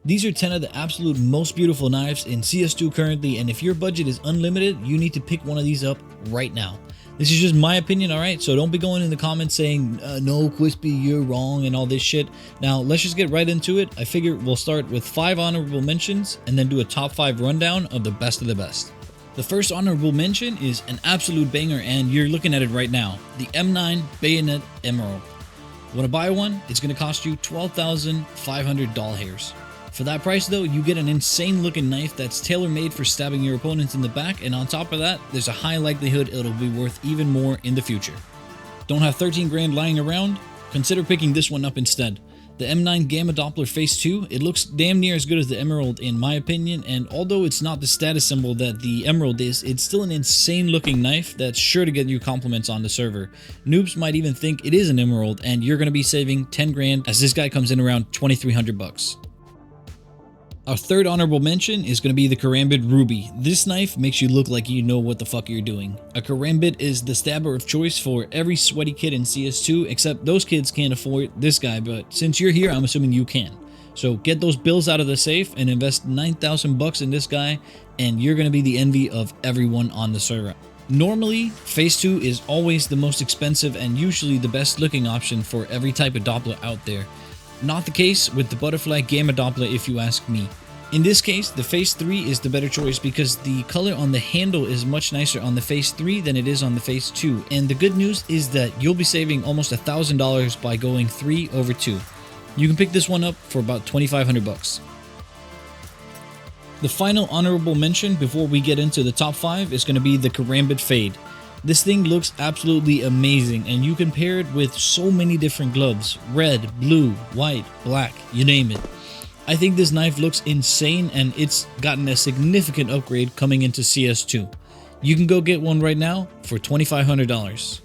These are 10 of the absolute most beautiful knives in CS2 currently, and if your budget is unlimited, you need to pick one of these up right now. This is just my opinion, alright? So don't be going in the comments saying, no, Quispy, you're wrong, and all this shit. Now, let's just get right into it. I figure we'll start with 5 honorable mentions, and then do a top 5 rundown of the best of the best. The first honorable mention is an absolute banger, and you're looking at it right now. The M9 Bayonet Emerald. Want to buy one? It's going to cost you 12,500 doll hairs. For that price though, you get an insane looking knife that's tailor-made for stabbing your opponents in the back, and on top of that, there's a high likelihood it'll be worth even more in the future. Don't have 13 grand lying around? Consider picking this one up instead. The M9 Gamma Doppler Phase 2, it looks damn near as good as the Emerald in my opinion, and although it's not the status symbol that the Emerald is, it's still an insane looking knife that's sure to get you compliments on the server. Noobs might even think it is an Emerald, and you're going to be saving 10 grand as this guy comes in around 2,300 bucks. Our third honorable mention is going to be the Karambit Ruby. This knife makes you look like you know what the fuck you're doing. A Karambit is the stabber of choice for every sweaty kid in CS2, except those kids can't afford this guy, but since you're here, I'm assuming you can. So get those bills out of the safe and invest 9,000 bucks in this guy, and you're going to be the envy of everyone on the server. Normally, Phase 2 is always the most expensive and usually the best looking option for every type of Doppler out there. Not the case with the Butterfly Gamma Doppler if you ask me. In this case, the Phase 3 is the better choice because the color on the handle is much nicer on the Phase 3 than it is on the Phase 2. And the good news is that you'll be saving almost $1,000 by going 3 over 2. You can pick this one up for about 2,500 bucks. The final honorable mention before we get into the top 5 is going to be the Karambit Fade. This thing looks absolutely amazing, and you can pair it with so many different gloves. Red, blue, white, black, you name it. I think this knife looks insane, and it's gotten a significant upgrade coming into CS2. You can go get one right now for $2,500.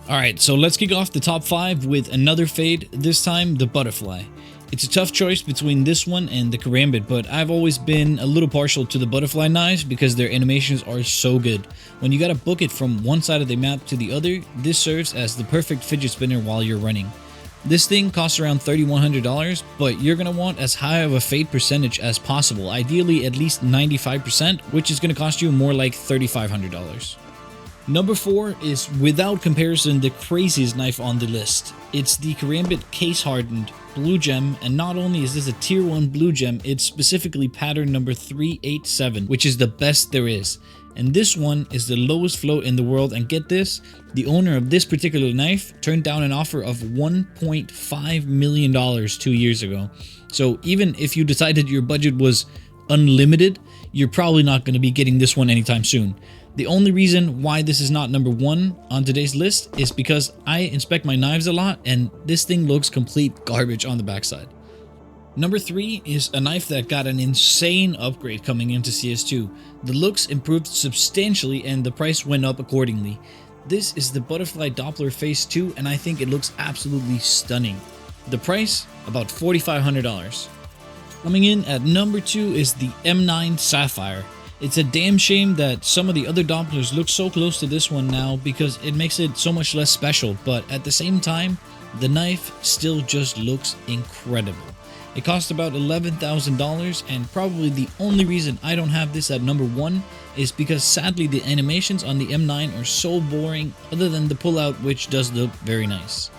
Alright, so let's kick off the top 5 with another fade, this time the Butterfly. It's a tough choice between this one and the Karambit, but I've always been a little partial to the Butterfly knives because their animations are so good. When you gotta book it from one side of the map to the other, this serves as the perfect fidget spinner while you're running. This thing costs around $3,100, but you're gonna want as high of a fade percentage as possible, ideally at least 95%, which is gonna cost you more like $3,500. Number 4 is without comparison the craziest knife on the list. It's the Karambit Case Hardened Blue Gem, and not only is this a tier 1 blue gem, it's specifically pattern number 387, which is the best there is. And this one is the lowest float in the world, and get this, the owner of this particular knife turned down an offer of $1.5 million 2 years ago. So even if you decided your budget was unlimited, you're probably not going to be getting this one anytime soon. The only reason why this is not number 1 on today's list is because I inspect my knives a lot, and this thing looks complete garbage on the backside. Number 3 is a knife that got an insane upgrade coming into CS2. The looks improved substantially and the price went up accordingly. This is the Butterfly Doppler Phase 2, and I think it looks absolutely stunning. The price, about $4,500. Coming in at number 2 is the M9 Sapphire. It's a damn shame that some of the other Dopplers look so close to this one now because it makes it so much less special, but at the same time, the knife still just looks incredible. It cost about $11,000, and probably the only reason I don't have this at number 1 is because sadly the animations on the M9 are so boring other than the pullout, which does look very nice.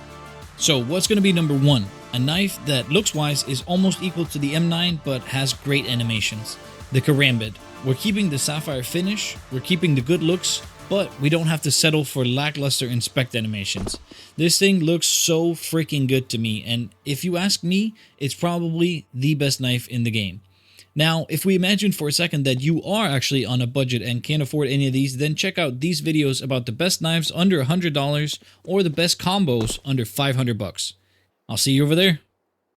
So what's going to be number 1? A knife that looks wise is almost equal to the M9 but has great animations. The Karambit. We're keeping the Sapphire finish, we're keeping the good looks, but we don't have to settle for lackluster inspect animations. This thing looks so freaking good to me, and if you ask me, it's probably the best knife in the game. Now, if we imagine for a second that you are actually on a budget and can't afford any of these, then check out these videos about the best knives under $100 or the best combos under $500 bucks. I'll see you over there.